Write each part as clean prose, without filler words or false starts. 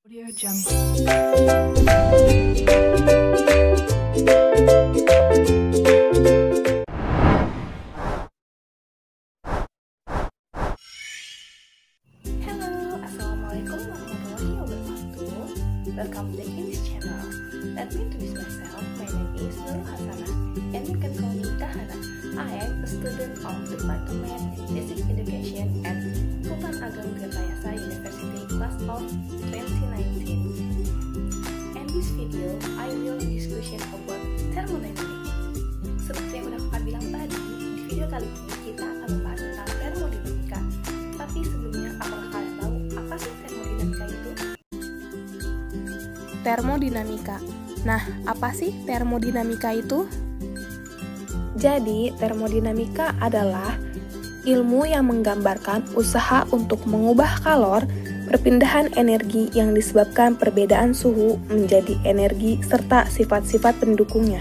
Audio Jungle. Halo, assalamualaikum warahmatullahi wabarakatuh. Welcome to the English channel. Let me introduce myself. My name is Nurul Hasanah, and you can call me Tahana. I am a student of Department Basic Education at Sultan Ageng Tirtayasa University, class of 2019. In this video, I will discussion about thermodynamics. Seperti yang udah kakak bilang tadi, di video kali ini kita akan membahas tentang thermodinamika. Tapi sebelumnya, apakah kalian tahu apa sih thermodinamika itu? Termodinamika. Nah, apa sih termodinamika itu? Jadi, termodinamika adalah ilmu yang menggambarkan usaha untuk mengubah kalor, perpindahan energi yang disebabkan perbedaan suhu menjadi energi serta sifat-sifat pendukungnya.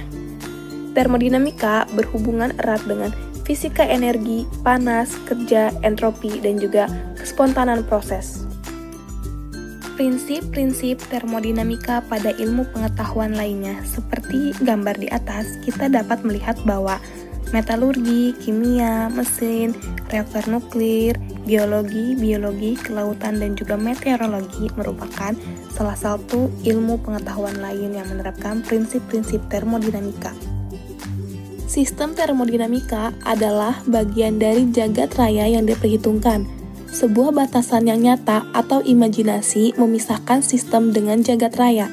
Termodinamika berhubungan erat dengan fisika energi, panas, kerja, entropi, dan juga kespontanan proses. Prinsip-prinsip termodinamika pada ilmu pengetahuan lainnya, seperti gambar di atas, kita dapat melihat bahwa metalurgi, kimia, mesin, reaktor nuklir, biologi, kelautan, dan juga meteorologi merupakan salah satu ilmu pengetahuan lain yang menerapkan prinsip-prinsip termodinamika. Sistem termodinamika adalah bagian dari jagat raya yang diperhitungkan. Sebuah batasan yang nyata atau imajinasi memisahkan sistem dengan jagat raya,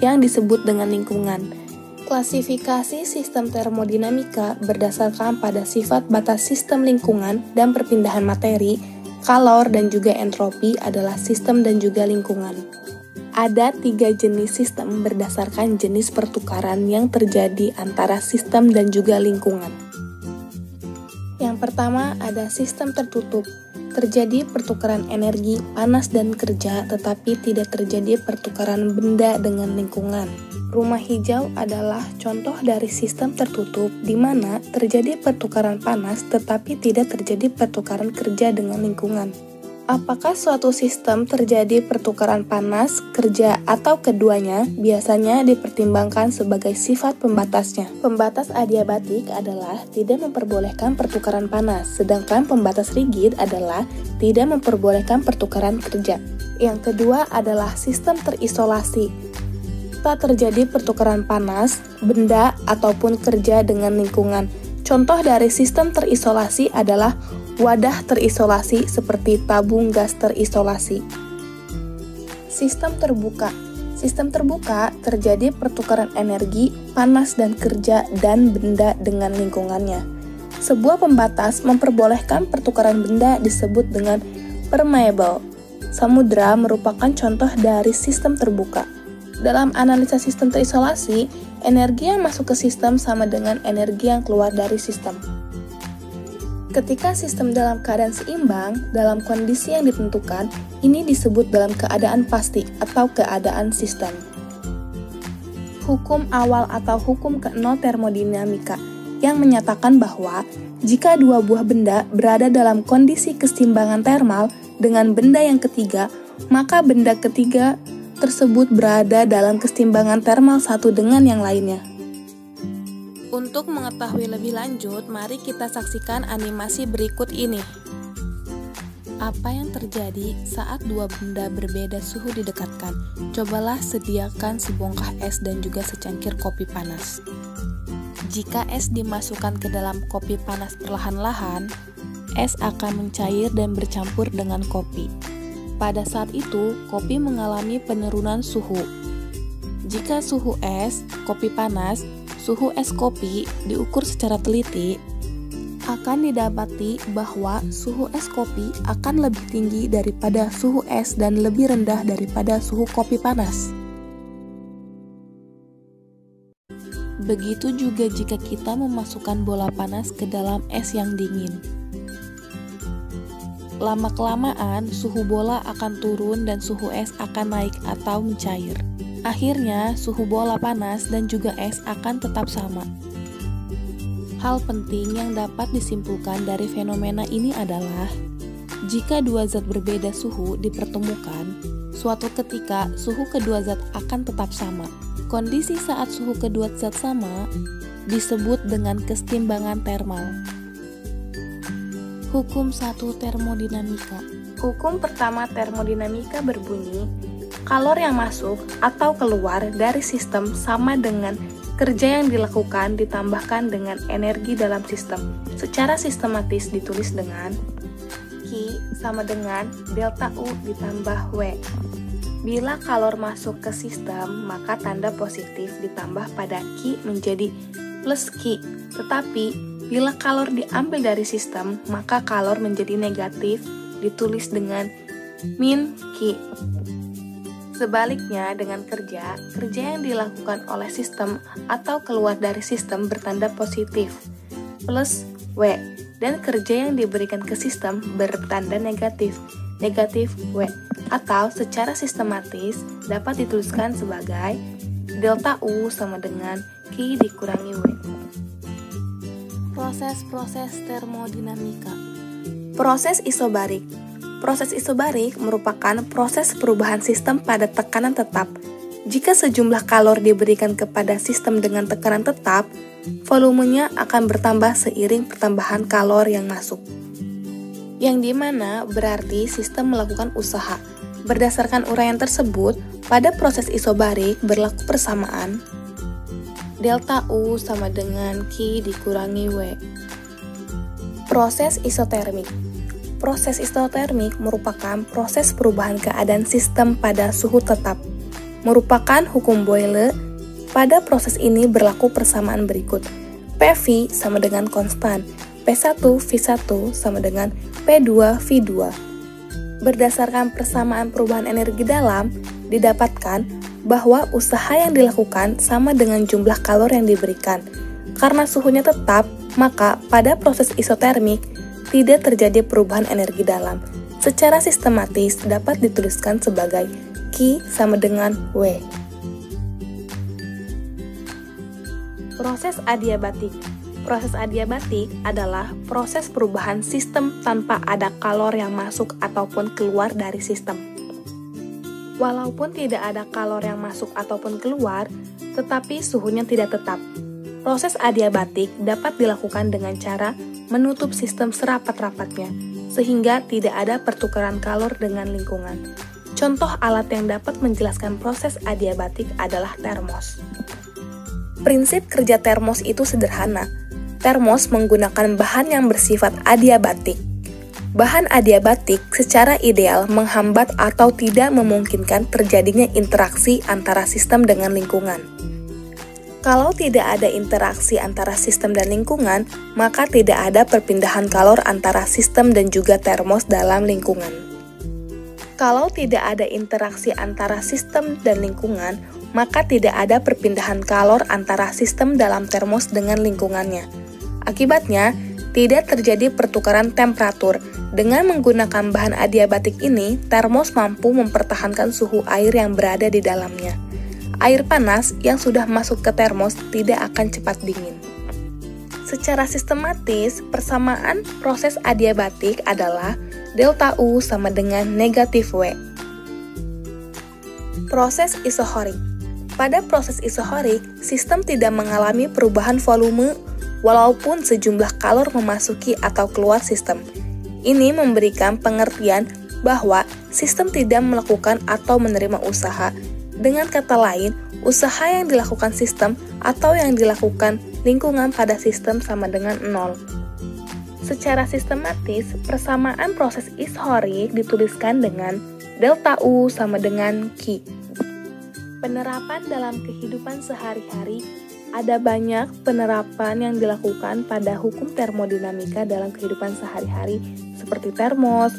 yang disebut dengan lingkungan. Klasifikasi sistem termodinamika berdasarkan pada sifat batas sistem lingkungan dan perpindahan materi, kalor, dan juga entropi adalah sistem dan juga lingkungan. Ada 3 jenis sistem berdasarkan jenis pertukaran yang terjadi antara sistem dan juga lingkungan. Yang pertama ada sistem tertutup. Terjadi pertukaran energi, panas, dan kerja, tetapi tidak terjadi pertukaran benda dengan lingkungan. Rumah hijau adalah contoh dari sistem tertutup di mana terjadi pertukaran panas tetapi tidak terjadi pertukaran kerja dengan lingkungan. Apakah suatu sistem terjadi pertukaran panas, kerja, atau keduanya biasanya dipertimbangkan sebagai sifat pembatasnya. Pembatas adiabatik adalah tidak memperbolehkan pertukaran panas, sedangkan pembatas rigid adalah tidak memperbolehkan pertukaran kerja. Yang kedua adalah sistem terisolasi. Tak terjadi pertukaran panas, benda, ataupun kerja dengan lingkungan. Contoh dari sistem terisolasi adalah wadah terisolasi seperti tabung gas terisolasi. Sistem terbuka. Sistem terbuka terjadi pertukaran energi, panas, dan kerja dan benda dengan lingkungannya. Sebuah pembatas memperbolehkan pertukaran benda disebut dengan permeable. Samudra merupakan contoh dari sistem terbuka. Dalam analisa sistem terisolasi, energi yang masuk ke sistem sama dengan energi yang keluar dari sistem. Ketika sistem dalam keadaan seimbang, dalam kondisi yang ditentukan, ini disebut dalam keadaan pasti atau keadaan sistem. Hukum awal atau hukum ke-0 termodinamika yang menyatakan bahwa jika dua buah benda berada dalam kondisi keseimbangan termal dengan benda yang ketiga, maka benda ketiga tersebut berada dalam keseimbangan termal satu dengan yang lainnya. Untuk mengetahui lebih lanjut, mari kita saksikan animasi berikut ini. Apa yang terjadi saat dua benda berbeda suhu didekatkan? Cobalah sediakan sebongkah es dan juga secangkir kopi panas. Jika es dimasukkan ke dalam kopi panas perlahan-lahan, es akan mencair dan bercampur dengan kopi. Pada saat itu, kopi mengalami penurunan suhu. Jika suhu es, kopi panas, suhu es kopi diukur secara teliti, akan didapati bahwa suhu es kopi akan lebih tinggi daripada suhu es dan lebih rendah daripada suhu kopi panas. Begitu juga jika kita memasukkan bola panas ke dalam es yang dingin. Lama-kelamaan, suhu bola akan turun dan suhu es akan naik atau mencair. Akhirnya, suhu bola panas dan juga es akan tetap sama. Hal penting yang dapat disimpulkan dari fenomena ini adalah jika dua zat berbeda suhu dipertemukan, Suatu ketika, suhu kedua zat akan tetap sama. Kondisi saat suhu kedua zat sama disebut dengan kesetimbangan termal. Hukum 1 termodinamika. Hukum pertama termodinamika berbunyi, kalor yang masuk atau keluar dari sistem sama dengan kerja yang dilakukan ditambahkan dengan energi dalam sistem. Secara sistematis ditulis dengan Q sama dengan delta U ditambah W. Bila kalor masuk ke sistem, maka tanda positif ditambah pada Q menjadi plus Q. Tetapi, bila kalor diambil dari sistem, maka kalor menjadi negatif ditulis dengan min Q. Sebaliknya, dengan kerja yang dilakukan oleh sistem atau keluar dari sistem bertanda positif plus W, dan kerja yang diberikan ke sistem bertanda negatif W, atau secara sistematis dapat dituliskan sebagai delta U sama dengan Q dikurangi W. Proses-proses termodinamika. Proses isobarik. Proses isobarik merupakan proses perubahan sistem pada tekanan tetap. Jika sejumlah kalor diberikan kepada sistem dengan tekanan tetap, volumenya akan bertambah seiring pertambahan kalor yang masuk. Yang dimana berarti sistem melakukan usaha. Berdasarkan uraian tersebut, pada proses isobarik berlaku persamaan delta U sama dengan Q dikurangi W. Proses isotermik. Proses isotermik merupakan proses perubahan keadaan sistem pada suhu tetap. Merupakan hukum Boyle. Pada proses ini berlaku persamaan berikut. PV sama dengan konstan, P1V1 sama dengan P2V2. Berdasarkan persamaan perubahan energi dalam, didapatkan bahwa usaha yang dilakukan sama dengan jumlah kalor yang diberikan. Karena suhunya tetap, maka pada proses isotermik tidak terjadi perubahan energi dalam. Secara sistematis dapat dituliskan sebagai Q sama dengan W. Proses adiabatik. Proses adiabatik adalah proses perubahan sistem tanpa ada kalor yang masuk ataupun keluar dari sistem. Walaupun tidak ada kalor yang masuk ataupun keluar, tetapi suhunya tidak tetap. Proses adiabatik dapat dilakukan dengan cara menutup sistem serapat-rapatnya, sehingga tidak ada pertukaran kalor dengan lingkungan. Contoh alat yang dapat menjelaskan proses adiabatik adalah termos. Prinsip kerja termos itu sederhana. Termos menggunakan bahan yang bersifat adiabatik. Bahan adiabatik secara ideal menghambat atau tidak memungkinkan terjadinya interaksi antara sistem dengan lingkungan. Kalau tidak ada interaksi antara sistem dan lingkungan, maka tidak ada perpindahan kalor antara sistem dan juga termos dalam lingkungan. Kalau tidak ada interaksi antara sistem dan lingkungan, maka tidak ada perpindahan kalor antara sistem dalam termos dengan lingkungannya. Akibatnya, tidak terjadi pertukaran temperatur. Dengan menggunakan bahan adiabatik ini, termos mampu mempertahankan suhu air yang berada di dalamnya. Air panas yang sudah masuk ke termos tidak akan cepat dingin. Secara sistematis, persamaan proses adiabatik adalah delta U sama dengan negatif W. Proses isohorik. Pada proses isohorik, sistem tidak mengalami perubahan volume walaupun sejumlah kalor memasuki atau keluar sistem. Ini memberikan pengertian bahwa sistem tidak melakukan atau menerima usaha. Dengan kata lain, usaha yang dilakukan sistem atau yang dilakukan lingkungan pada sistem sama dengan 0. Secara sistematis, persamaan proses isohorik dituliskan dengan delta U sama dengan Q. Penerapan dalam kehidupan sehari-hari. Ada banyak penerapan yang dilakukan pada hukum termodinamika dalam kehidupan sehari-hari seperti termos,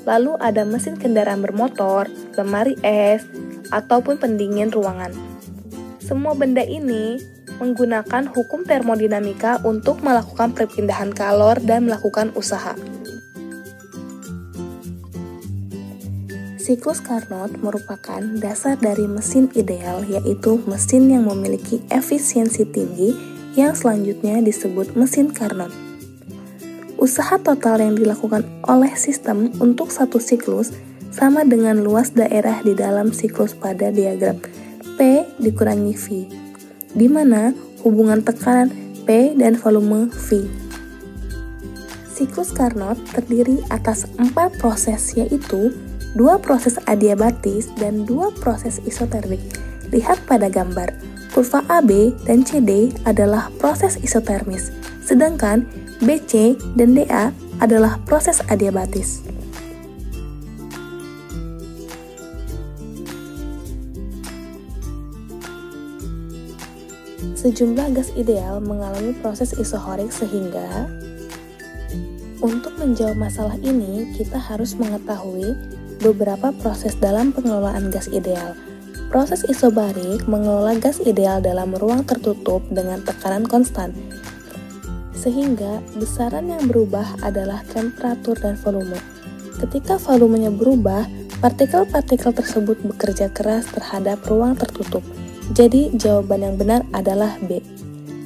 lalu ada mesin kendaraan bermotor, lemari es, ataupun pendingin ruangan. Semua benda ini menggunakan hukum termodinamika untuk melakukan perpindahan kalor dan melakukan usaha. Siklus Carnot merupakan dasar dari mesin ideal, yaitu mesin yang memiliki efisiensi tinggi yang selanjutnya disebut mesin Carnot. Usaha total yang dilakukan oleh sistem untuk satu siklus sama dengan luas daerah di dalam siklus pada diagram P dikurangi V, di mana hubungan tekanan P dan volume V. Siklus Carnot terdiri atas 4 proses, yaitu 2 proses adiabatis dan 2 proses isotermik. Lihat pada gambar, kurva AB dan CD adalah proses isotermis, sedangkan BC dan DA adalah proses adiabatis. Sejumlah gas ideal mengalami proses isohorik sehingga untuk menjawab masalah ini kita harus mengetahui beberapa proses dalam pengelolaan gas ideal. Proses isobarik mengelola gas ideal dalam ruang tertutup dengan tekanan konstan, sehingga besaran yang berubah adalah temperatur dan volume. Ketika volumenya berubah, partikel-partikel tersebut bekerja keras terhadap ruang tertutup. Jadi jawaban yang benar adalah B.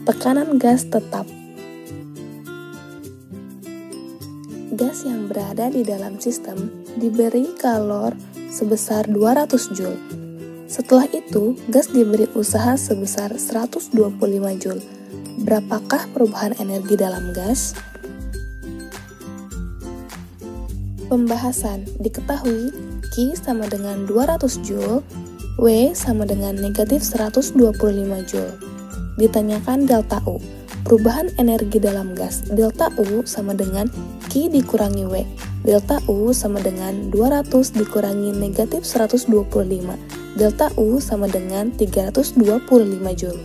Tekanan gas tetap. Gas yang berada di dalam sistem diberi kalor sebesar 200 Joule. Setelah itu, gas diberi usaha sebesar 125 Joule. Berapakah perubahan energi dalam gas? Pembahasan. Diketahui Q sama dengan 200 Joule, W sama dengan negatif 125 Joule. Ditanyakan delta U. Perubahan energi dalam gas. Delta U sama dengan Q dikurangi W. Delta U sama dengan 200 dikurangi negatif 125. Delta U sama dengan 325 Joule.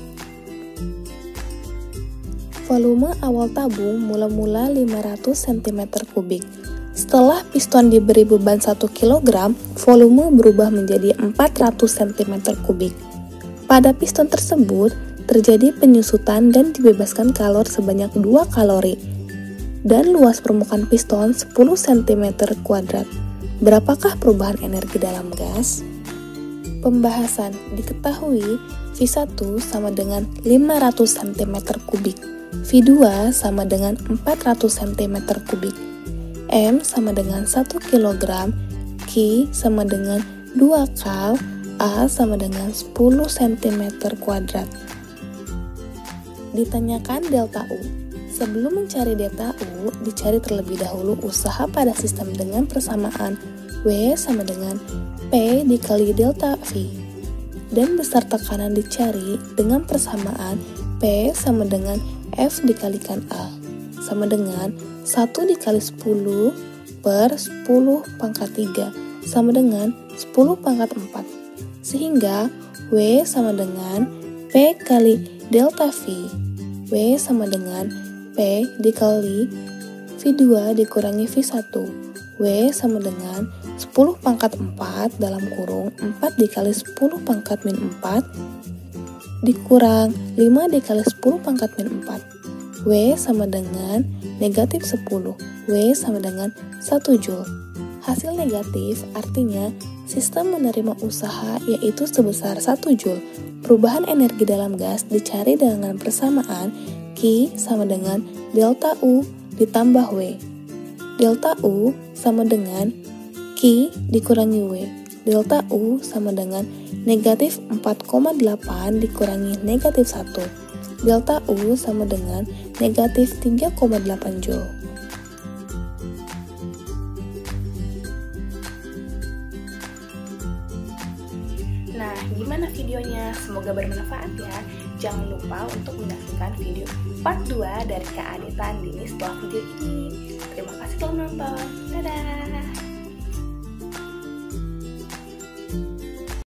Volume awal tabung mula-mula 500 cm3. Setelah piston diberi beban 1 kg, volume berubah menjadi 400 cm3. Pada piston tersebut, terjadi penyusutan dan dibebaskan kalor sebanyak 2 kalori, dan luas permukaan piston 10 cm2. Berapakah perubahan energi dalam gas? Pembahasan. Diketahui V1 sama dengan 500 cm3, V2 sama dengan 400 cm3, M sama dengan 1 kg, Q sama dengan 2 kal, A sama dengan 10 cm2. Ditanyakan delta U. Sebelum mencari delta U, dicari terlebih dahulu usaha pada sistem dengan persamaan W sama dengan P dikali delta V. Dan besar tekanan dicari dengan persamaan P sama dengan F dikalikan A, sama dengan 1 dikali 10 per 10 pangkat 3 sama dengan 10 pangkat 4. Sehingga W sama dengan P kali delta V. W sama dengan P dikali V2 dikurangi V1. W sama dengan 10 pangkat 4 dalam kurung 4 dikali 10 pangkat min 4 dikurang 5 dikali 10 pangkat min 4. W sama dengan negatif 10, W sama dengan 1 Joule. Hasil negatif artinya sistem menerima usaha yaitu sebesar 1 Joule. Perubahan energi dalam gas dicari dengan persamaan Q sama dengan delta U ditambah W. Delta U sama dengan Q dikurangi W. Delta U sama dengan negatif 4,8 dikurangi negatif 1. Delta U sama dengan negatif 3,8 Joule. Nah, gimana videonya? Semoga bermanfaat ya. Jangan lupa untuk menyaksikan video part 2 dari Kak Adita Andini setelah video ini. Terima kasih telah menonton. Dadah!